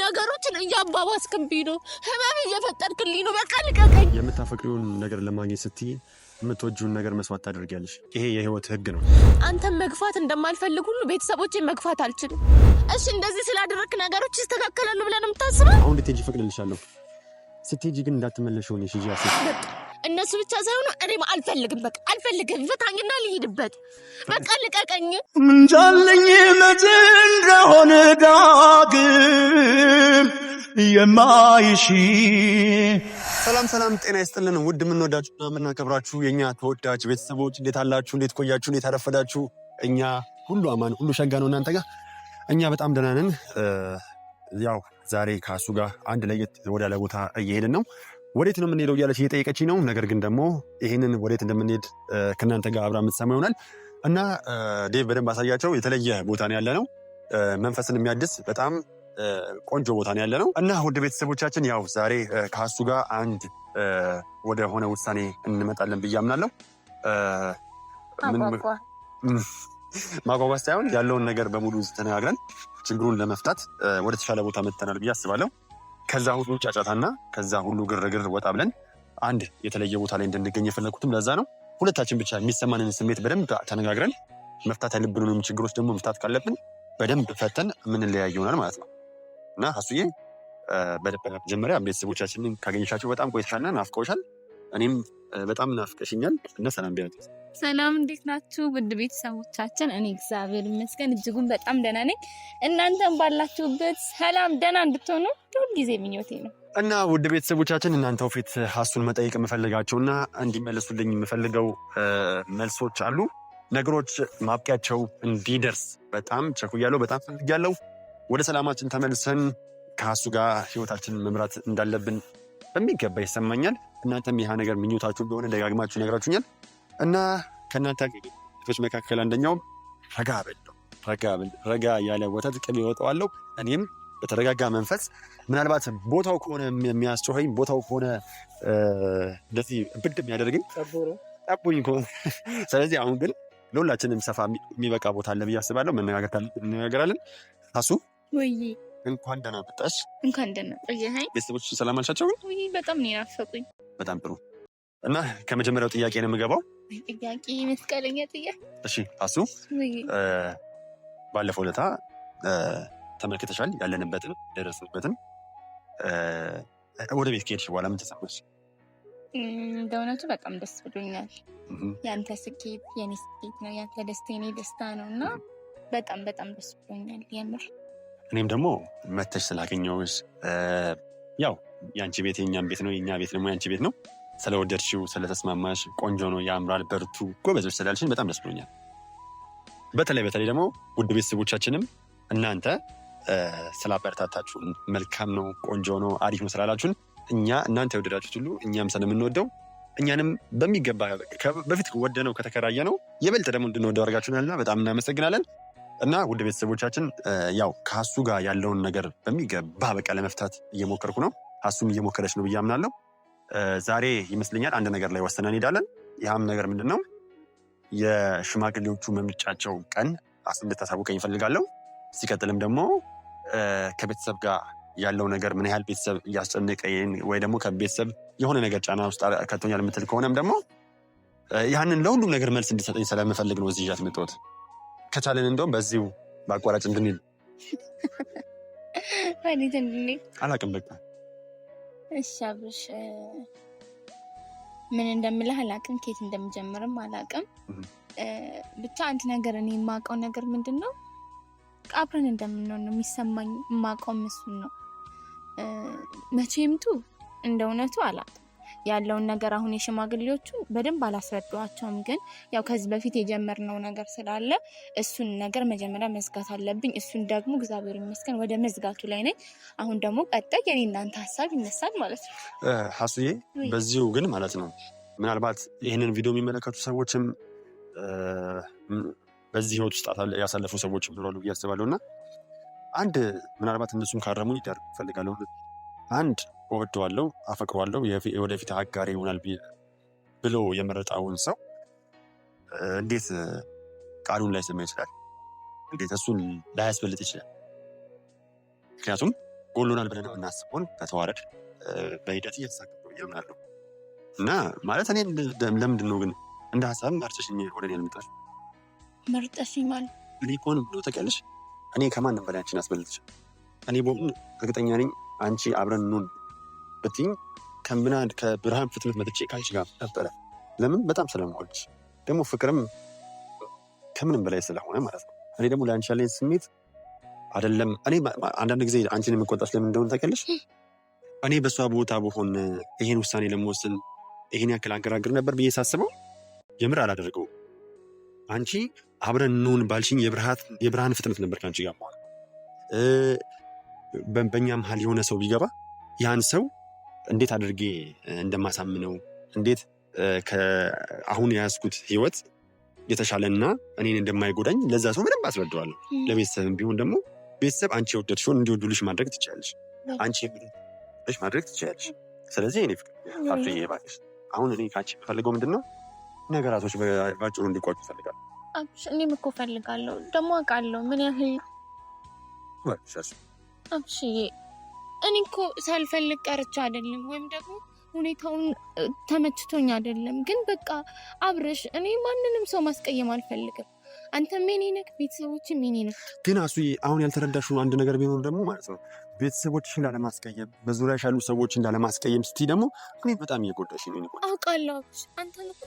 ነገሮችን እያባባስክብኝ ነው ህመም እየፈጠርክልኝ ነው በቃ ልቀቀኝ የምታፈቅሪውን ነገር ለማግኘት ስትይ የምትወጂውን ነገር መስዋዕት ታደርጊያለሽ ይሄ የህይወት ህግ ነው አንተም መግፋት እንደማልፈልግ ሁሉ ቤተሰቦቼን መግፋት አልችልም እሺ እንደዚህ ስላደረክ ነገሮች ይስተካከላሉ ብለን የምታስበው አሁን ልትሄጂ ፈቅድልሻለሁ ስትሄጂ ግን እንዳትመለሽ ሆነሽ ሂጂ አስብ እነሱ ብቻ ሳይሆኑ እኔም አልፈልግም በቃ አልፈልግም ፍታኝና ልሂድበት በቃ ልቀቀኝ ምንጃለኝ መቼ እንደሆነ ዳግም የማይሽ ሰላም ጤና ይስጥልን ውድ የምንወዳችሁና የምናከብራችሁ የኛ ተወዳጅ ቤተሰቦች እንዴት አላችሁ እንዴት ቆያችሁ እንዴት አረፈዳችሁ እኛ ሁሉ አማን ሁሉ ሸጋ ነው እናንተ ጋር እኛ በጣም ደህና ነን ያው ዛሬ ካሱ ጋር አንድ ለየት ወዳለ ቦታ እየሄድን ነው ወዴት ነው የምንሄደው እያለች እየጠየቀችኝ ነው ነገር ግን ደግሞ ይሄንን ወዴት እንደምንሄድ ከእናንተ ጋር አብራ የምትሰማ ይሆናል እና ዴቭ በደንብ አሳያቸው የተለየ ቦታ ነው ያለ ነው መንፈስን የሚያድስ በጣም ቆንጆ ቦታ ነው ያለ ነው እና ውድ ቤተሰቦቻችን ያው ዛሬ ካሱ ጋር አንድ ወደ ሆነ ውሳኔ እንመጣለን ብዬ አምናለሁ ማጓጓዝ ሳይሆን ያለውን ነገር በሙሉ ተነጋግረን ችግሩን ለመፍታት ወደ ተሻለ ቦታ መጥተናል ብዬ አስባለሁ ከዛ ሁሉ ጫጫታና ከዛ ሁሉ ግርግር ወጣ ብለን አንድ የተለየ ቦታ ላይ እንድንገኝ የፈለኩትም ለዛ ነው ሁለታችን ብቻ የሚሰማንን ስሜት በደንብ ተነጋግረን መፍታት ያለብንን ችግሮች ደግሞ መፍታት ካለብን በደንብ ፈተን የምንለያይ ይሆናል ማለት ነው እና ሀሱዬ በመጀመሪያ ቤተሰቦቻችንን ካገኘሻቸው በጣም ቆይተሻልና ናፍቀውሻል እኔም በጣም ናፍቀሽኛል እና ሰላም ቢያንተ ሰላም እንዴት ናችሁ ውድ ቤተሰቦቻችን እኔ እግዚአብሔር ይመስገን እጅጉን በጣም ደህና ነኝ እናንተም ባላችሁበት ሰላም ደህና እንድትሆኑ ሁሉ ጊዜ ምኞቴ ነው እና ውድ ቤተሰቦቻችን እናንተው ፊት ሀሱን መጠየቅ የምፈልጋቸውና እንዲመለሱልኝ የምፈልገው መልሶች አሉ ነገሮች ማብቂያቸው እንዲደርስ በጣም ቸኩያለሁ በጣም ፈልጊያለሁ ወደ ሰላማችን ተመልሰን ከሀሱ ጋር ህይወታችንን መምራት እንዳለብን በሚገባ ይሰማኛል እናንተም ይህ ነገር ምኞታችሁ እንደሆነ ደጋግማችሁ ነግራችሁኛል እና ከእናንተ ልጆች መካከል አንደኛው ረጋ ያለ ወተት ቅቤ ይወጣዋለሁ እኔም በተረጋጋ መንፈስ ምናልባት ቦታው ከሆነ የሚያስጮኸኝ ቦታው ከሆነ እንደዚህ ብድ የሚያደርገኝ ጠቡኝ ከሆነ ስለዚህ አሁን ግን ለሁላችንም ሰፋ የሚበቃ ቦታ አለ ብዬ አስባለሁ መነጋገራለን ሀሱ ወይ እንኳን ደህና መጣሽ እንኳን ደህና ቆየኸኝ ቤተሰቦች ሰላም አልሻቸው ወይ በጣም ነው ናፈቁኝ በጣም ጥሩ እና ከመጀመሪያው ጥያቄ ነው የምገባው ጥያቄ መስቀለኛ ጥያቄ እሺ ሀሱ ባለፈው ለታ ተመልክተሻል ያለንበትን ደረስንበትን ወደ ቤት ከሄድሽ በኋላ ምን ተሰማሽ እንደውነቱ በጣም ደስ ብሎኛል ያንተ ስኬት የኔ ስኬት ነው ያንተ ደስታ የኔ ደስታ ነው እና በጣም ደስ ብሎኛል የምር እኔም ደግሞ መተሽ ስላገኘሁሽ ያው ያንቺ ቤት የኛም ቤት ነው የኛ ቤት ደግሞ ያንቺ ቤት ነው ስለወደድሽው ስለተስማማሽ ቆንጆ ነው ያምራል በርቱ ጎበዞች ስላልሽን በጣም ደስ ብሎኛል በተለይ ደግሞ ውድ ቤተሰቦቻችንም እናንተ ስላበረታታችሁን መልካም ነው ቆንጆ ነው አሪፍ ነው ስላላችሁን እኛ እናንተ የወደዳችሁት ሁሉ እኛም ስለምንወደው እኛንም በሚገባ በፊት ወደነው ከተከራየ ነው የበልጠ ደግሞ እንድንወደው አድርጋችሁናልና በጣም እናመሰግናለን እና ውድ ቤተሰቦቻችን ያው ከሀሱ ጋር ያለውን ነገር በሚገባ በቃ ለመፍታት እየሞከርኩ ነው ሀሱም እየሞከረች ነው ብዬ አምናለሁ ዛሬ ይመስለኛል አንድ ነገር ላይ ወሰነን እንሄዳለን ያም ነገር ምንድነው የሽማግሌዎቹ መምጫቸው ቀን ሀሱ እንድታሳውቀኝ እፈልጋለሁ ሲቀጥልም ደግሞ ከቤተሰብ ጋር ያለው ነገር ምን ያህል ቤተሰብ እያስጨነቀኝ ወይ ደግሞ ከቤተሰብ የሆነ ነገር ጫና ውስጥ ከቶኛል የምትል ከሆነም ደግሞ ያንን ለሁሉም ነገር መልስ እንዲሰጠኝ ስለምፈልግ ነው እዚህ ይዣት መጣሁት ከቻለን እንደውም በዚሁ በአቋራጭ እንድንል አላቅም በቃ እሺ አብርሽ ምን እንደምልህ አላቅም ከየት እንደምጀምርም አላቅም ብቻ አንድ ነገር እኔ የማውቀው ነገር ምንድነው አብረን እንደምንሆን ነው የሚሰማኝ የማውቀው እሱን ነው መቼምቱ እንደውነቱ አላቅም ያለውን ነገር አሁን የሽማግሌዎቹ በደንብ አላስረዷቸውም ግን ያው ከዚህ በፊት የጀመርነው ነገር ስላለ እሱን ነገር መጀመሪያ መዝጋት አለብኝ እሱን ደግሞ እግዚአብሔር ይመስገን ወደ መዝጋቱ ላይ ነኝ አሁን ደግሞ ቀጣይ የኔ እናንተ ሀሳብ ይነሳል ማለት ነው ሀሱዬ በዚሁ ግን ማለት ነው ምናልባት ይህንን ቪዲዮ የሚመለከቱ ሰዎችም በዚህ ህይወት ውስጥ ያሳለፉ ሰዎች ይኖራሉ ብዬ አስባለሁ እና አንድ ምናልባት እነሱም ካረሙ ይደር ፈልጋለሁ አንድ እወደዋለሁ አፈቅረዋለሁ የወደፊት አጋሪ ይሆናል ብሎ የመረጣውን ሰው እንዴት ቃሉን ላይ ሰማ ይችላል እንዴት እሱን ላያስበልጥ ይችላል ምክንያቱም ጎሎናል ብለን እናስበውን ከተዋረድ በሂደት እየተሳካው ይሆናሉ እና ማለት እኔ ለምንድን ነው ግን እንደ ሀሳብ መርጠሽኝ ወደ እኔ ያልመጣሽ? መርጠሽኝ ማለት እኔ እኮ ነው ብሎ ተቀልሽ እኔ ከማንም በላይ አንቺን አስበልጥሽ። እኔ በእውነት እርግጠኛ ነኝ አንቺ አብረን እንሆን ብትይኝ ከብርሃን ፍጥነት መጥቼ ከአንቺ ጋር ነበረ። ለምን? በጣም ስለምወድሽ ደግሞ ፍቅርም ከምንም በላይ ስለሆነ ማለት ነው። እኔ ደግሞ ለአንቺ ያለኝ ስሜት አይደለም። እኔ አንዳንድ ጊዜ አንቺን የምቆጣሽ ለምን እንደሆነ ታውቂያለሽ? እኔ በእሷ ቦታ በሆን ይሄን ውሳኔ ለመወሰን ይሄን ያክል አንገራግር ነበር ብዬ ሳስበው የምር አላደርገው። አንቺ አብረን እንሆን ባልሽኝ የብርሃን ፍጥነት ነበር ከአንቺ ጋር ማለት በእኛ መሀል የሆነ ሰው ቢገባ ያን ሰው እንዴት አድርጌ እንደማሳምነው እንዴት አሁን የያዝኩት ህይወት የተሻለና እኔን እንደማይጎዳኝ ለዛ ሰው በደንብ አስረዳዋለሁ። ለቤተሰብም ቢሆን ደግሞ ቤተሰብ አንቺ የወደድሽውን እንዲወዱልሽ ማድረግ ትችላለሽ። አንቺ የምትወደድሽ ማድረግ ትችላለሽ። ስለዚህ እኔ ፍቅር አፍሬ ባክሽ አሁን እኔ ካንቺ የምፈልገው ምንድነው ነገራቶች ባጭሩ እንዲቋጩ እፈልጋለሁ። እኔም እኮ እፈልጋለሁ ደግሞ አውቃለሁ ምን ያህል አብሽዬ እኔ እኮ ሳልፈልግ ቀርቼ አይደለም ወይም ደግሞ ሁኔታውን ተመችቶኝ አይደለም። ግን በቃ አብረሽ እኔ ማንንም ሰው ማስቀየም አልፈልግም። አንተም የኔ ነህ፣ ቤተሰቦችም የኔ ነህ። ግን አሁን ያልተረዳሽው አንድ ነገር ቢኖር ደግሞ ማለት ነው ቤተሰቦችሽን ላለማስቀየም በዙሪያሽ ያሉ ሰዎችን ላለማስቀየም ስትይ ደግሞ እኔ በጣም እየጎዳሽ ነው። አውቃለሁ አንተን እኮ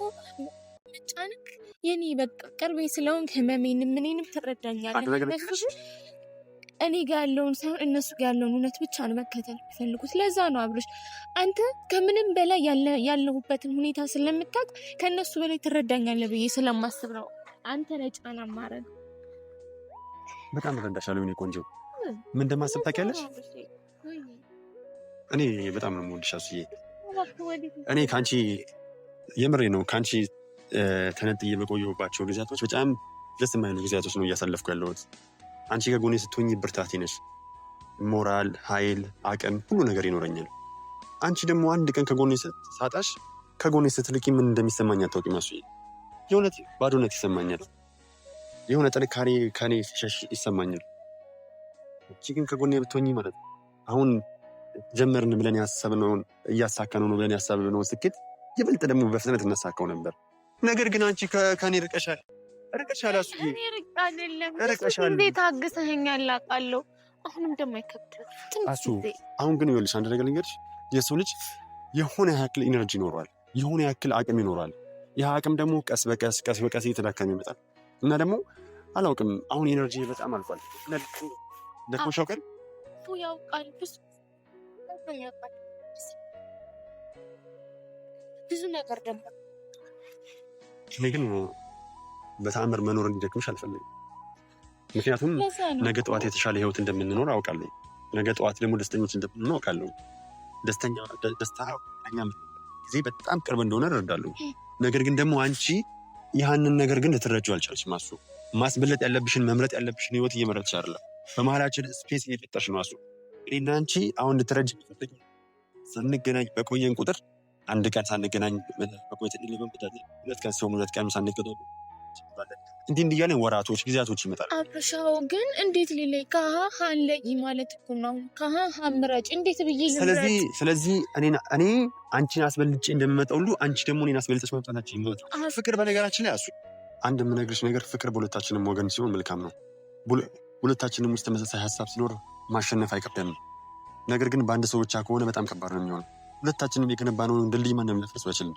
መጫንክ የኔ በቃ ቅርቤ ስለሆንክ ህመሜንም እኔንም ትረዳኛለህ። እኔ ጋር ያለውን ሳይሆን እነሱ ጋር ያለውን እውነት ብቻ ነው መከተል የሚፈልጉት። ለዛ ነው አብርሽ አንተ ከምንም በላይ ያለሁበትን ሁኔታ ስለምታውቅ ከእነሱ በላይ ትረዳኛለህ ብዬ ስለማስብ ነው አንተ ላይ ጫና ማረግ። በጣም እረዳሻለሁ የኔ ቆንጆ። ምን እንደማስብ ታውቂያለሽ? እኔ በጣም ነው የምወድሽ አሱዬ። እኔ ከአንቺ የምሬ ነው ከአንቺ ተነጥዬ በቆየሁባቸው ጊዜያቶች በጣም ደስ የማይሉ ጊዜያቶች ነው እያሳለፍኩ ያለሁት። አንቺ ከጎኔ ስትሆኝ ብርታቴ ነሽ። ሞራል፣ ኃይል፣ አቅም ሁሉ ነገር ይኖረኛል። አንቺ ደግሞ አንድ ቀን ከጎኔ ሳጣሽ ከጎኔ ስትልቂ ምን እንደሚሰማኝ አታውቂም አሱዬ። የእውነት ባዶነት ይሰማኛል። የሆነ ጥንካሬ ከኔ ሲሸሽ ይሰማኛል። አንቺ ግን ከጎኔ ብትሆኝ ማለት ነው አሁን ጀመርን ብለን ያሰብነውን እያሳካነው ነው ብለን ያሰብነውን ስኬት ይበልጥ ደግሞ በፍጥነት እናሳካው ነበር። ነገር ግን አንቺ ከኔ ርቀሻል አሱዬ። እኔ ርቀሻል። እንዴት አግሰኸኛል አውቃለሁ። አሁንም ደግሞ አይከብድም አሱ። አሁን ግን ይኸውልሽ አንድ ነገር ልንገርሽ፣ የሰው ልጅ የሆነ ያክል ኢነርጂ ይኖረዋል፣ የሆነ ያክል አቅም ይኖረዋል። ይህ አቅም ደግሞ ቀስ በቀስ እየተዳከመ ይመጣል እና ደግሞ አላውቅም አሁን ኢነርጂ በጣም አልፏል። ደክሞሽ ያውቃል? ያውቃል ብዙ ነገር ደግሞ እኔ ግን በተአምር መኖር እንዲደክምሽ አልፈልግም። ምክንያቱም ነገ ጠዋት የተሻለ ህይወት እንደምንኖር አውቃለሁ። ነገ ጠዋት ደግሞ ደስተኞች እንደምንኖር አውቃለሁ። ደስታ ጊዜ በጣም ቅርብ እንደሆነ እረዳለሁ። ነገር ግን ደግሞ አንቺ ያንን ነገር ግን ልትረጂው አልቻልሽም አሱ። ማስበለጥ ያለብሽን መምረጥ ያለብሽን ህይወት እየመረጥሽ አይደለም። በመሀላችን ስፔስ እየፈጠርሽ ነው አሱ። እኔና አንቺ አሁን እንድትረጂ ስንገናኝ በቆየን ቁጥር አንድ ቀን ሳንገናኝ በቆየት ሁለት ቀን ሲሆን ሁለት ቀን ሳንገናኝ እንዲህ እያለን ወራቶች ጊዜያቶች ይመጣል። አብሻው ግን እንዴት ሊለይ ከሀ ለይ ማለት እኮ ነው። ከሀ ምረጭ እንዴት ብዬ ስለዚህ እኔ አንቺን አስበልጬ እንደምመጣ ሁሉ አንቺ ደግሞ እኔን አስበልጠሽ መምጣታችን ይመጣ። ፍቅር በነገራችን ላይ አሱ አንድ የምነግርሽ ነገር ፍቅር በሁለታችንም ወገን ሲሆን መልካም ነው። ሁለታችንም ውስጥ ተመሳሳይ ሀሳብ ሲኖር ማሸነፍ አይከብደንም። ነገር ግን በአንድ ሰው ብቻ ከሆነ በጣም ከባድ ነው የሚሆነው። ሁለታችንም የገነባነውን ድልድይ ማንም ሊያፈርስ አይችልም።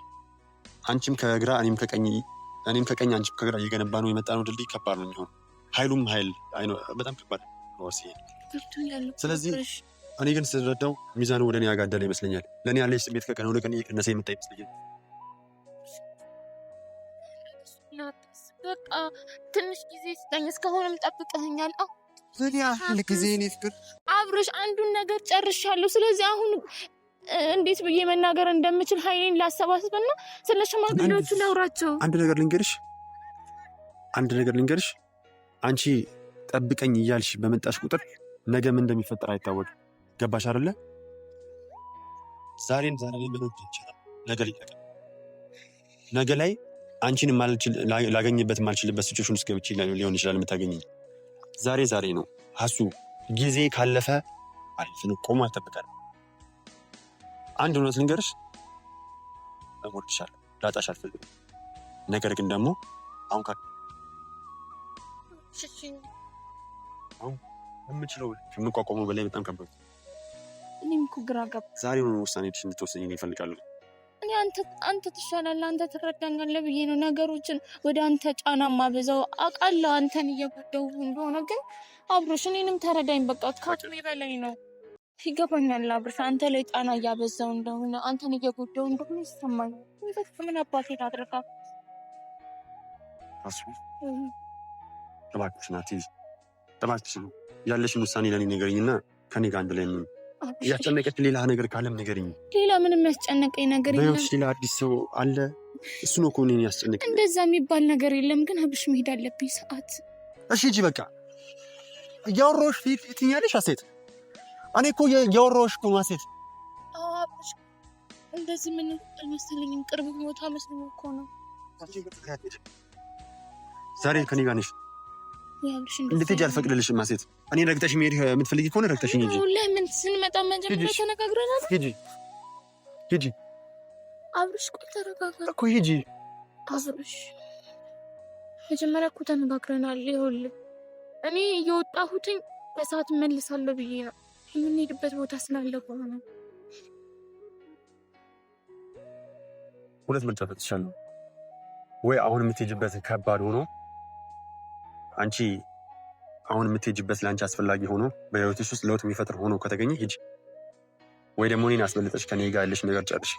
አንቺም ከግራ እኔም ከቀኝ አንቺም ከግራ እየገነባነው የመጣነው ድልድይ ከባድ ነው የሚሆነው። ኃይሉም ኃይል በጣም ከባድ ነው። ስለዚህ እኔ ግን ስረዳው ሚዛኑ ወደ እኔ ያጋደለ ይመስለኛል። ለእኔ ያለች ስሜት ከቀን ወደ ቀን እየቀነሰ የመጣ ይመስለኛል። በቃ ትንሽ ጊዜ ስጠኝ። እስካሁንም ጠብቀኸኛል። ምን ያህል ጊዜ እኔ ፍቅር አብርሽ አንዱን ነገር ጨርሻለሁ። ስለዚህ አሁን እንዴት ብዬ መናገር እንደምችል ኃይሌን ላሰባስብና ስለ ሽማግሌዎቹ ላውራቸው። አንድ ነገር ልንገርሽ፣ አንቺ ጠብቀኝ እያልሽ በመጣሽ ቁጥር ነገ ምን እንደሚፈጠር አይታወቅም። ገባሽ አይደለ? ዛሬን ብሎ ይችላል ነገ ላይ አንቺን ላገኝበት ማልችልበት ሲቹዌሽን ውስጥ ገብቼ ሊሆን ይችላል የምታገኘኝ። ዛሬ ነው ሀሱ። ጊዜ ካለፈ አልፍን ቆሞ አልጠብቀንም። አንድ እውነት ልንገርሽ፣ እወድሻለሁ፣ ላጣሽ አልፈልግም። ነገር ግን ደግሞ አሁን የምችለው የምቋቋመው በላይ በጣም ከባድ። እኔም እኮ ግራ ገባ። ዛሬውን ውሳኔሽ እንድትወስኝ እፈልጋለሁ። እኔ አንተ ትሻላለህ፣ አንተ ትረዳኛለህ ብዬ ነው ነገሮችን ወደ አንተ ጫና ማበዛው። አውቃለሁ አንተን እየጎዳሁ እንደሆነ፣ ግን አብሮሽ እኔንም ተረዳኝ። በቃ ከአቅሜ በላይ ነው። ይገባኛል አብሮሽ፣ አንተ ላይ ጫና እያበዛው እንደሆነ፣ አንተን እየጎዳሁ እንደሆነ ይሰማኛል። ምን አባቴ ላድርግ? እባክሽ ናቲ፣ እባክሽ ያለሽን ውሳኔ ለኔ ንገሪኝና ከኔ ጋር አንድ ላይ ነው። ያስጨነቀች ሌላ ነገር ካለም ንገሪኝ። ሌላ ምንም ያስጨነቀኝ ነገር የለም። በህይወትሽ ሌላ አዲስ ሰው አለ? እሱ ነው እኮ እኔን ያስጨነቀኝ። እንደዛ የሚባል ነገር የለም፣ ግን አብሽ መሄድ አለብኝ ሰዓት። እሺ ሂጂ በቃ። እያወራሁሽ ትይኛለሽ ሀሴት። እኔ እኮ እያወራሁሽ እኮ ሀሴት። አብሽ እንደዚህ ምን አልመሰለኝም። ቅርብ ቦታ መስሎኝ እኮ ነው። ዛሬ ከኔ ጋር ነሽ። እንድትሄጂ አልፈቅድልሽም ሀሴት። እኔ ረግጠሽ መሄድ የምትፈልጊ ከሆነ ረግጠሽኝ ሂጂ። ለምን ስንመጣ መጀመሪያ ተነጋግረናል። ሂጂ አብርሽ፣ ቆይ ተረጋጋ እኮ ሂጂ። አብርሽ መጀመሪያ እኮ ተነጋግረናል። ይኸውልህ እኔ እየወጣሁትኝ በሰዓት እመልሳለሁ ብዬ ነው። የምንሄድበት ቦታ ስላለ ከሆነ ሁለት ምርጫ ሰጥቻለሁ። ወይ አሁን የምትሄጂበት ከባድ ሆኖ አንቺ አሁን የምትሄጂበት ለአንቺ አስፈላጊ ሆኖ በህይወትሽ ውስጥ ለውጥ የሚፈጥር ሆኖ ከተገኘ ሂጂ። ወይ ደግሞ እኔን አስበልጠሽ ከኔ ጋር ያለሽ ነገር ጨርሽ።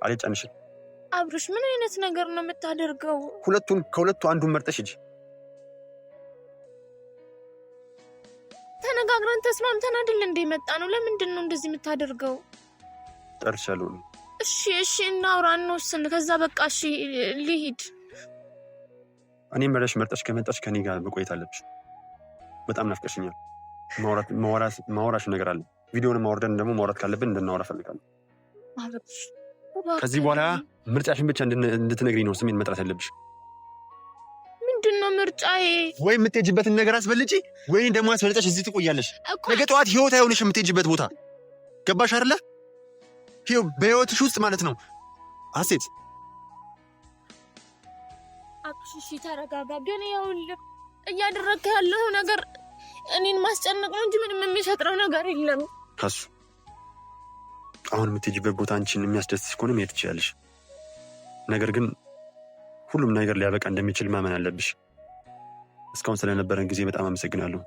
አልጫንሽም። አብርሽ ምን አይነት ነገር ነው የምታደርገው? ከሁለቱ አንዱን መርጠሽ ሂጂ። ተነጋግረን ተስማምተን አይደል እንደ መጣ ነው። ለምንድን ነው እንደዚህ የምታደርገው? ጨርሻለሁ። እሺ እናውራ፣ እንወስን። ከዛ በቃ እሺ ልሂድ። እኔም መርጠሽ ከመጣሽ ከኔ ጋር መቆየት አለብሽ። በጣም ናፍቀሽኛል። ማውራሽ ነገር አለ። ቪዲዮውን ማውረደን ደግሞ ማውራት ካለብን እንድናወራ ፈልጋለሁ። ከዚህ በኋላ ምርጫሽን ብቻ እንድትነግሪኝ ነው ስሜን መጥራት ያለብሽ። ምንድነው ምርጫዬ? ወይ የምትሄጂበትን ነገር አስበልጪ፣ ወይ ደግሞ አስበልጠሽ እዚህ ትቆያለሽ። ነገ ጠዋት ህይወት አይሆንሽ የምትሄጂበት ቦታ። ገባሽ አይደለ? በህይወትሽ ውስጥ ማለት ነው ሀሴት። እሺ ተረጋጋ። ግን ይኸውልህ እያደረግክ ያለው ነገር እኔን ማስጨነቅ ነው እንጂ ምንም የሚፈጥረው ነገር የለም። ካሱ አሁን የምትሄጂበት ቦታ አንቺን የሚያስደስትሽ ከሆነ መሄድ ትችያለሽ። ነገር ግን ሁሉም ነገር ሊያበቃ እንደሚችል ማመን አለብሽ። እስካሁን ስለነበረን ጊዜ በጣም አመሰግናለሁ።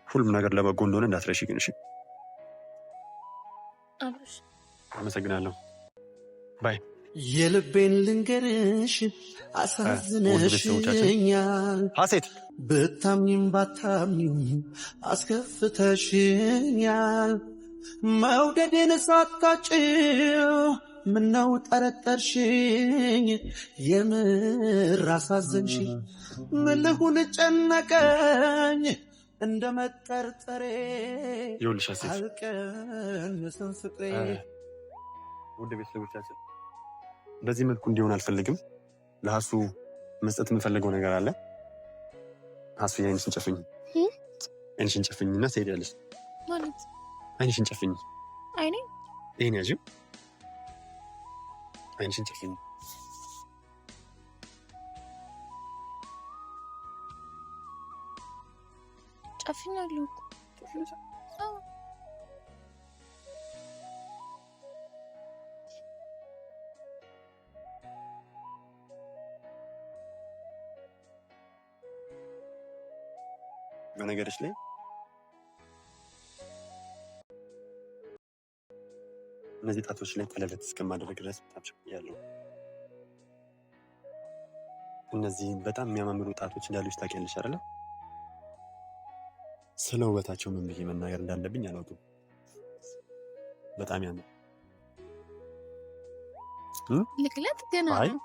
ሁሉም ነገር ለበጎ እንደሆነ እንዳትረሺ ግን። እሺ አብርሽ፣ አመሰግናለሁ። ባይ። የልቤን ልንገርሽ አሳዝነሽኛል። ሀሴት ብታምኝም ባታምኝም አስከፍተሽኛል። መውደዴን ሳታጭው ምነው ጠረጠርሽኝ? የምር አሳዘንሽኝ። ምን ልሁን ጨነቀኝ እንደ መጠርጠሬ አልቀንስም ፍቅሬ። ውድ ቤተሰቦቻችን በዚህ መልኩ እንዲሆን አልፈልግም። ለሀሱ መስጠት የምፈልገው ነገር አለ። ሀሱ የአይንሽን ጨፍኝ፣ አይንሽን ጨፍኝና ትሄዳለሽ። ማለት አይንሽን ጨፍኝ። አይኔ ይሄን ያዥው። አይንሽን ጨፍኝ። ጨፍኛለሁ። በነገርሽ ላይ እነዚህ ጣቶች ላይ ቀለበት እስከማድረግ ድረስ በጣም ቸኩያለሁ። እነዚህ በጣም የሚያማምሩ ጣቶች እንዳሉሽ ታውቂያለሽ አይደለ? ስለ ውበታቸው ምን ብዬ መናገር እንዳለብኝ አላውቅም። በጣም ያምር። ልክለት ገና አይ ነው።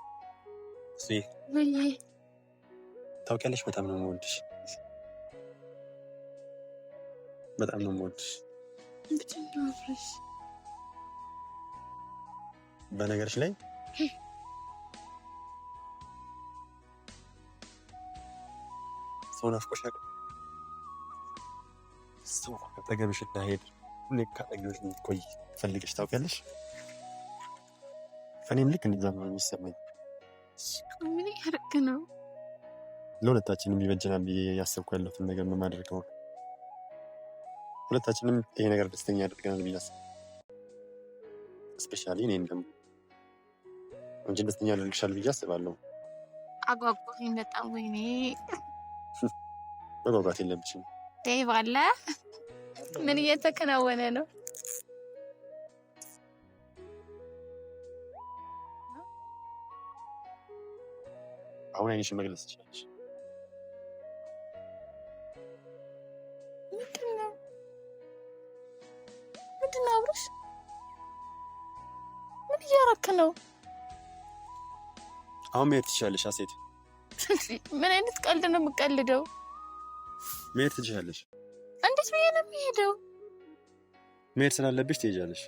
ታውቂያለሽ፣ በጣም ነው የምወድሽ። በጣም ነው የምወድሽ። በነገርሽ ላይ ሰው ናፍቆሽ ያውቃል? ሰው አጠገብሽ እንዳይሄድ ሁሌ ካጠገብሽ ቆይ ፈልገሽ ታውቂያለሽ? እኔም ልክ እንደዛ ነው የሚሰማኝ። ምን ያደርግ ነው? ለሁለታችንም ይበጀናል ብዬ ያሰብኩ ያለሁትን ነገር ነው የማደርገው። ሁለታችንም ይሄ ነገር ደስተኛ ያደርገናል ብዬ አስብ። ስፔሻሊ እኔን ደግሞ አንቺ ደስተኛ ያደርግሻል ብዬ አስባለሁ። አጓጓኝ በጣም። ወይኔ መጓጓት የለብሽም። ዴቭ አለ። ምን እየተከናወነ ነው? አሁን አይንሽን መግለጽ ትችላለሽ። ምንድን ነው አብርሽ? ምን እያደረክ ነው? አሁን መሄድ ትችላለሽ ሀሴት። ምን አይነት ቀልድ ነው የምቀልደው? መሄድ ትችላለሽ። እንዴት ብዬ ነው የሚሄደው? መሄድ ስላለብሽ ትሄጃለሽ።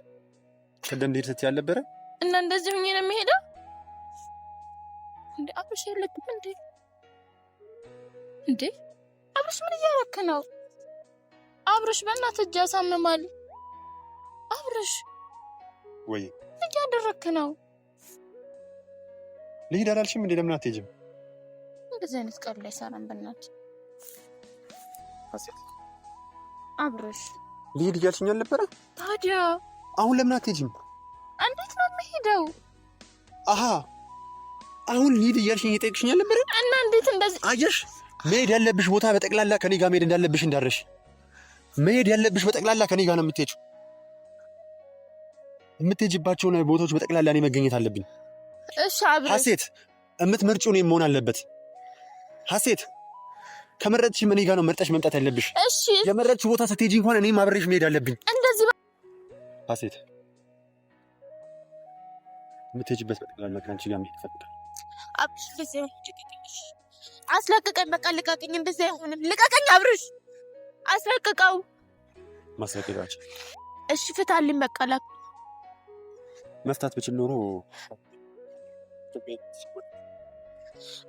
ቅድም ልሄድ ስትይ አልነበረ? እና እንደዚህ ብዬ ነው የሚሄደው? እንዴ አብርሽ የለክም እንዴ? እንዴ አብርሽ ምን እያደረክ ነው? አብርሽ በእናትህ እጅ ያሳምማል። አብርሽ ወይ ምን እያደረክ ነው? ልሂድ አላልሽም እንዴ? ለምን አትሄጂም? እንደዚህ አይነት ቀልድ አይሰራም በእናትህ ሀሴት። አብርሽ ልሂድ እያልሽኝ አልነበረ? ታዲያ አሁን ለምን አትሄጂም? እንዴት ነው የምሄደው? አሃ አሁን ልሂድ እያልሽኝ እየጠየቅሽኝ አልነበረ? እና እንዴት እንደዚህ አየሽ? መሄድ ያለብሽ ቦታ በጠቅላላ ከኔ ጋር መሄድ እንዳለብሽ እንዳረሽ። መሄድ ያለብሽ በጠቅላላ ከኔ ጋር ነው የምትሄጂው። የምትሄጂባቸውን ቦታዎች በጠቅላላ እኔ መገኘት አለብኝ። እሺ አብርሽ። ሀሴት የምትመርጪው እኔን መሆን አለበት። ሀሴት ከመረጥሽ እኔ ጋር ነው መርጠሽ መምጣት ያለብሽ። እሺ የመረጥሽ ቦታ ስትሄጂ እንኳን እኔም አብሬሽ መሄድ አለብኝ። እንደዚህ ሀሴት የምትሄጂበት በጠቅላላ ከአንቺ ጋር መሄድ እፈልጋለሁ። አብርሽ እንደዚህ አይሆንም። አስለቅቀኝ፣ በቃ ልቀቀኝ። እንደዚህ አይሆንም። ልቀቀኝ አብርሽ፣ አስለቅቀው። ማስለቀቃችን እሺ ፍታልኝ፣ በቃ ላክ። መፍታት ብችል ኖሮ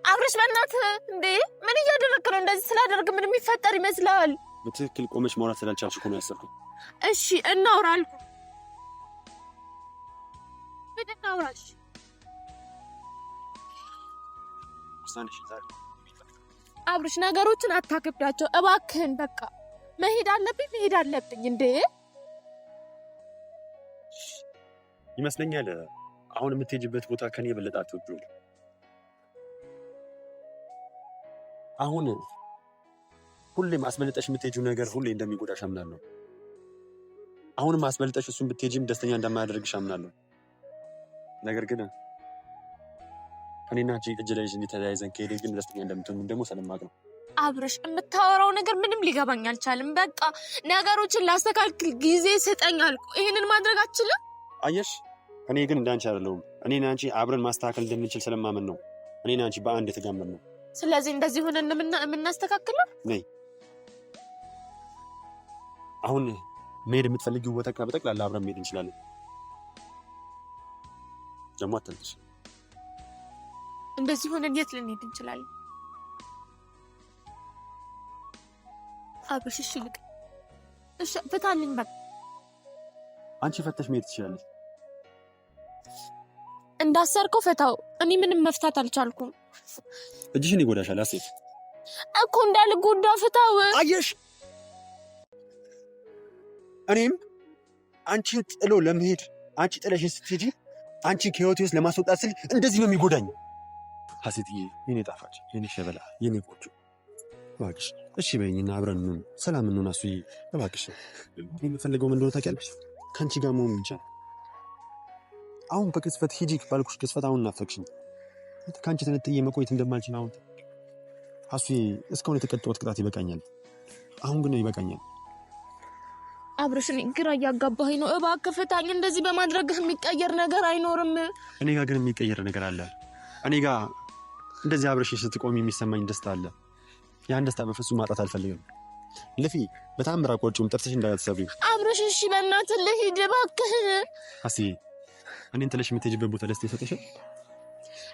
አብርሽ በእናትህ እንዴ ምን እያደረክ ነው? እንደዚህ ስላደርግ ምን የሚፈጠር ይመስላል? በትክክል ቆመች ማውራት ስላልቻልሽ እኮ ነው ያሰብኩት። እሺ እናውራል። ምን እናውራሽ? አብርሽ ነገሮችን አታከብዳቸው እባክህን። በቃ መሄድ አለብኝ እንዴ ይመስለኛል። አሁን የምትሄጂበት ቦታ ከኔ የበለጠ አትወጂውም። አሁን ሁሌም አስበልጠሽ የምትሄጂው ነገር ሁሌ እንደሚጎዳሽ አምናለሁ። አሁንም አስበልጠሽ እሱን ብትሄጂም ደስተኛ እንደማያደርግሽ አምናለሁ። ነገር ግን እኔና አንቺ እጅ ለእጅ ተያይዘን ከሄድን ግን ደስተኛ እንደምትሆን ደግሞ ስለማቅ ነው። አብርሽ የምታወራው ነገር ምንም ሊገባኝ አልቻለም። በቃ ነገሮችን ላስተካክል ጊዜ ስጠኝ አልኩ። ይሄንን ማድረግ አትችልም? አየሽ፣ እኔ ግን እንዳንቺ አይደለሁም። እኔና አንቺ አብረን ማስተካከል እንደምንችል ስለማመን ነው እኔና አንቺ በአንድ የተጋመድ ነው። ስለዚህ እንደዚህ ሆነን የምናስተካክለው ነይ። አሁን መሄድ የምትፈልጊው ቦታ በጠቅላላ አብረን መሄድ እንችላለን። ደግሞ አትልሽ። እንደዚህ ሆነን የት ልንሄድ እንችላለን? አብርሽ እሺ ልቅ እሺ ፍታልኝ በቃ። አንቺ ፈተሽ መሄድ ትችላለሽ። እንዳሰርከው ፈታው። እኔ ምንም መፍታት አልቻልኩም። እጅሽን ይጎዳሻል ሀሴት እኮ እንዳልጎዳ ፍታው። አየሽ፣ እኔም አንቺን ጥሎ ለመሄድ አንቺ ጥለሽን ስትሄጂ አንቺን ከህይወቴ ውስጥ ለማስወጣት ስል እንደዚህ ነው የሚጎዳኝ። ሀሴትዬ፣ የኔ ጣፋጭ፣ የኔ ሸበላ፣ የኔ ቆንጆ እባክሽ እሺ በይኝና አብረን እንሁን፣ ሰላም እንሁን። አሱዬ እባክሽ፣ የምፈልገው ምን እንደሆነ ታውቂያለሽ? ከአንቺ ጋር መሆን ብቻ። አሁን በቅጽበት ሂጂ ባልኩሽ ቅጽበት አሁን ናፈቅሽኝ። ከአንቺ ተነጥዬ መቆየት እንደማልችል አሁን አሱዬ፣ እስካሁን የተቀጣሁት ቅጣት ይበቃኛል። አሁን ግን ይበቃኛል። አብርሽ፣ ግራ እያጋባኸኝ ነው። እባክህ ፍታኝ። እንደዚህ በማድረግህ የሚቀየር ነገር አይኖርም። እኔ ጋር ግን የሚቀየር ነገር አለ። እኔ ጋር እንደዚህ አብረሽ ስትቆሚ የሚሰማኝ ደስታ አለ። ያን ደስታ በፍጹም ማጣት አልፈልግም። ልፊ በጣም ራቆቹም ጥርትሽ እንዳትሰብሪ አብርሽ። እሺ በእናትህ ልሂድ እባክህ። አስዬ፣ እኔን ጥለሽ የምትሄጂበት ቦታ ደስታ ይሰጥሻል?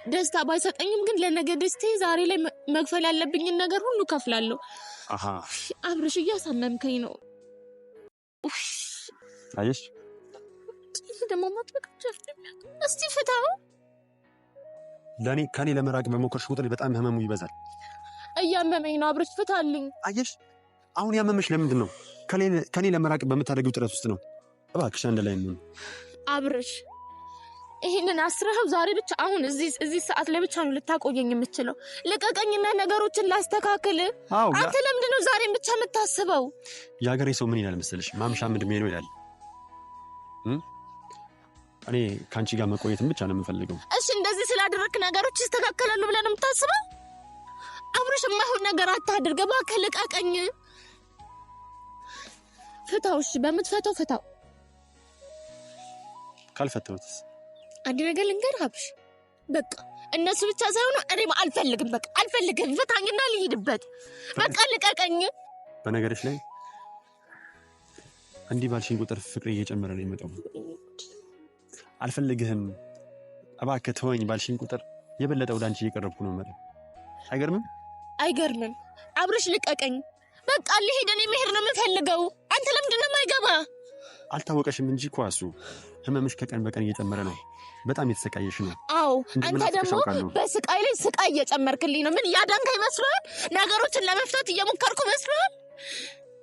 ደስታ ባይሰጠኝም ግን ለነገ ደስታዬ ዛሬ ላይ መክፈል ያለብኝን ነገር ሁሉ ከፍላለሁ። አሃ አብርሽ፣ እያሳመምከኝ ነው። አየሽ ደግሞ ማጥበቃቸው እስቲ ፍታው። ለኔ ከኔ ለመራቅ በሞከርሽ ቁጥር በጣም ህመሙ ይበዛል። እያመመኝ ነው አብርሽ ፍታልኝ። አየሽ አሁን ያመመሽ ለምንድን ነው? ከኔ ለመራቅ በምታደርጊው ጥረት ውስጥ ነው። እባክሽ አንድ ላይ ነው አብርሽ። ይሄንን አስረኸው ዛሬ ብቻ አሁን እዚህ ሰዓት ላይ ብቻ ነው ልታቆየኝ የምትችለው። ልቀቀኝና ነገሮችን ላስተካክል። አንተ ለምንድን ነው ዛሬን ብቻ የምታስበው? የሀገሬ ሰው ምን ይላል መሰለሽ? ማምሻም እድሜ ነው ይላል። እኔ ከአንቺ ጋር መቆየትን ብቻ ነው የምፈልገው። እሺ እንደዚህ ስላደረክ ነገሮች ይስተካከላሉ ብለህ ነው የምታስበው? አብርሽ የማይሆን ነገር አታድርግ እባክህ፣ ልቀቀኝ። ፍታው። እሺ በምትፈታው ፍታው። ካልፈታሁትስ? አንድ ነገር ልንገርህ አብርሽ፣ በቃ እነሱ ብቻ ሳይሆኑ እኔም አልፈልግም። በቃ አልፈልግም። ፍታኝና ልሂድበት። በቃ ልቀቀኝ። በነገርሽ ላይ እንዲህ ባልሽኝ ቁጥር ፍቅሬ እየጨመረ ነው የመጣው። አልፈልግህም እባክህ ተወኝ ባልሽኝ ቁጥር የበለጠ ወደ አንቺ እየቀረብኩ ነው ማለት። አይገርምም? አይገርምም። አብርሽ ልቀቀኝ። በቃ ልሂድ። እኔ መሄድ ነው የምፈልገው። አንተ ለምንድን ነው የማይገባ? አልታወቀሽም እንጂ ኳሱ ህመምሽ ከቀን በቀን እየጨመረ ነው። በጣም የተሰቃየሽ ነው። አዎ አንተ ደግሞ በስቃይ ላይ ስቃይ እየጨመርክልኝ ነው። ምን ያዳንከ ይመስላል? ነገሮችን ለመፍታት እየሞከርኩ መስሏል።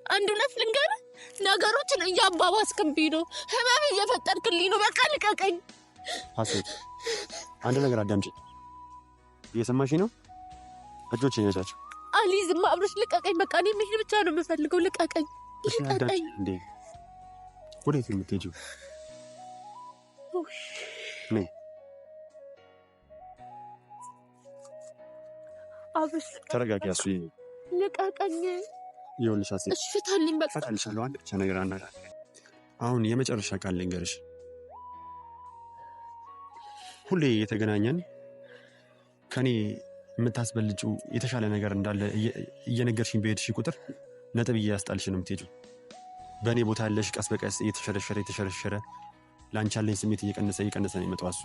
አንድ እውነት ልንገርህ፣ ነገሮችን እያባባስክብኝ ነው። ህመም እየፈጠርክልኝ ነው። በቃ ልቀቀኝ። ሀሴት አንድ ነገር አዳምጪ። እየሰማሽኝ ነው? እጆች ይነሳቸው። አልይዝም አብርሽ ልቀቀኝ። በቃ እኔ መሄድ ብቻ ነው የምፈልገው። ልቀቀኝ። ልቀቀኝ። እንዴ ወዴት ነው የምትሄጂው? ነይ አብርሽ ተረጋጊ። አሱ ልቀቀኝ። ይኸውልሽ ሀሴት እሺ ፍታልኝ። በቃ እፈታልሻለሁ። አንድ ብቻ ነገር አናግራት። አሁን የመጨረሻ ቃል ልንገርሽ። ሁሌ የተገናኘን ከኔ የምታስበልጪው የተሻለ ነገር እንዳለ እየነገርሽኝ በሄድሽ ቁጥር ነጥብ እያስጣልሽ ነው የምትሄጂው። በእኔ ቦታ ያለሽ ቀስ በቀስ እየተሸረሸረ ለአንቺ ያለኝ ስሜት እየቀነሰ ነው የመጣው። እሱ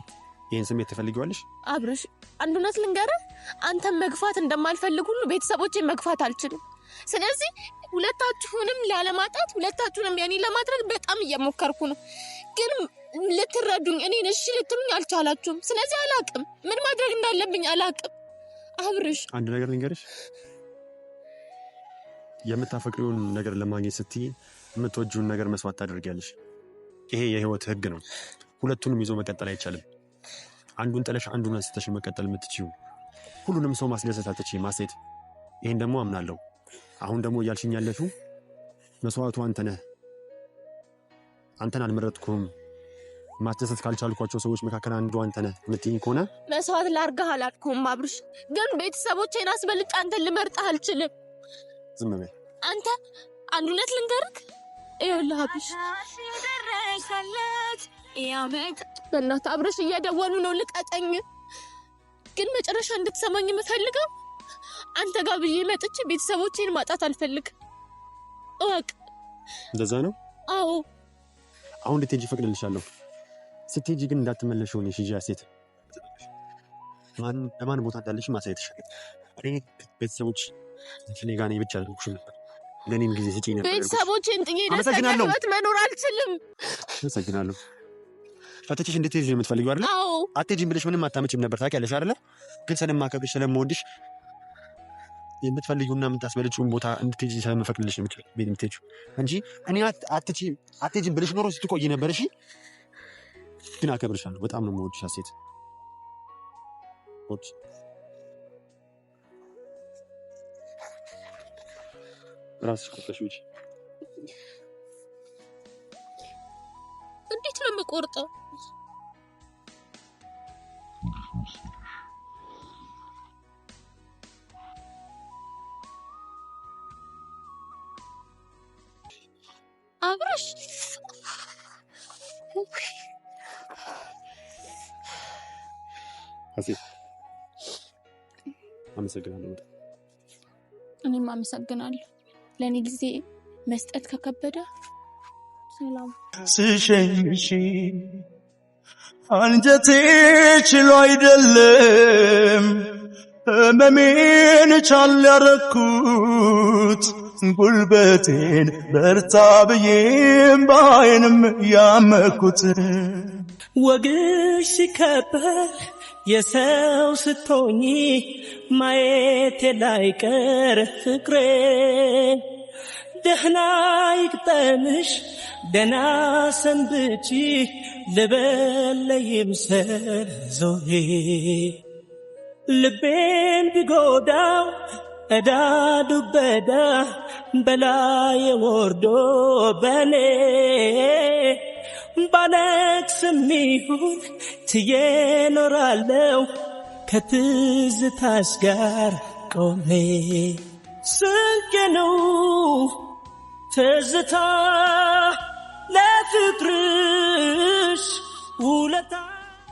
ይህን ስሜት ትፈልጊዋለሽ? አብርሽ አንድ እውነት ልንገርህ፣ አንተን መግፋት እንደማልፈልግ ሁሉ ቤተሰቦቼን መግፋት አልችልም። ስለዚህ ሁለታችሁንም ላለማጣት፣ ሁለታችሁንም ያኔ ለማድረግ በጣም እየሞከርኩ ነው። ግን ልትረዱኝ እኔን እሺ ልትሉኝ አልቻላችሁም። ስለዚህ አላቅም፣ ምን ማድረግ እንዳለብኝ አላቅም። አብርሽ አንድ ነገር ልንገርሽ፣ የምታፈቅሪውን ነገር ለማግኘት ስትይ የምትወጂውን ነገር መስዋዕት ታደርጊያለሽ። ይሄ የህይወት ህግ ነው። ሁለቱንም ይዞ መቀጠል አይቻልም። አንዱን ጥለሽ አንዱን አንስተሽ መቀጠል የምትችይው። ሁሉንም ሰው ማስደሰት አትችይም ሀሴት። ይሄን ደግሞ አምናለሁ። አሁን ደግሞ እያልሽኝ ያለሽው መስዋዕቱ አንተ ነህ። አንተን አልመረጥኩም። ማስደሰት ካልቻልኳቸው ሰዎች መካከል አንዱ አንተ ነህ የምትይኝ ከሆነ መስዋዕት ላርጋህ አላልኩም አብርሽ። ግን ቤተሰቦቼን አስበልጬ አንተን ልመርጥህ አልችልም። ዝም በይ አንተ። አንድ እውነት ልንገርህ፣ ይኸውልህ አብርሽ፣ በእናትህ አብርሽ እየደወሉ ነው፣ ልቀቀኝ። ግን መጨረሻ እንድትሰማኝ የምፈልገው አንተ ጋር ብዬ መጥቼ ቤተሰቦቼን ማጣት አልፈልግም። እወቅ። እንደዛ ነው? አዎ። አሁን እንድትሄጂ ፈቅድልሻለሁ። ስትሄጂ ግን እንዳትመለሽ ሆነሽ ሂጂ ሀሴት። ለማን ቦታ እንዳለሽ ማሳየት ይሻላል። እኔ ቤተሰቦች እኔ ጋር ነኝ ብቻ ልኩሽ ነበር። ለኔም ጊዜ ስጪኝ ነበር። ቤተሰቦቼን ጥዬ ደስተኛ ህይወት መኖር አልችልም። አመሰግናለሁ። ፈተችሽ እንድትሄጂ ነው የምትፈልጊው አይደል? አዎ። አትሄጂም ብለሽ ምንም አታመጭም ነበር ታውቂያለሽ አይደል? ግን ስለማከብርሽ ስለምወድሽ የምትፈልጊውና የምታስበልጪውን ቦታ እንድትሄጂ ስለምፈቅድልሽ ነው የምትሄጂው እንጂ እኔ አትሄጂም ብለሽ ኖሮ ስትቆይ ነበር። እሺ ግን አከብርሻለሁ። በጣም ነው የምወድሽ ሀሴት። ራስሽ ቆርጠሽ ውጪ። እንዴት ነው የምቆርጠው? አብርሽ ሀሴት አመሰግናለሁ። እኔም አመሰግናለሁ። ለኔ ጊዜ መስጠት ከከበደ ሰላም ስሸኝሽ አንጀቴ ችሎ አይደለም ህመሜን ቻል ያረኩት ጉልበቴን በርታ ብዬም ባይንም ያመኩት ወግሽ ሲከበር የሰው ስትሆኚ ማየት ላይቀር ፍቅሬ ደህና ይግጠምሽ ደህና ሰንብቺ ልበል ይምሰል ዞሬ ልቤን ቢጎዳው እዳ ዱበዳ በላይ ወርዶ በኔ ባለቅስም ይሁን ትዬ ኖራለው ከትዝታሽ ጋር ቆሜ ስንቄ ነው ትዝታ ለፍቅርሽ ውለታ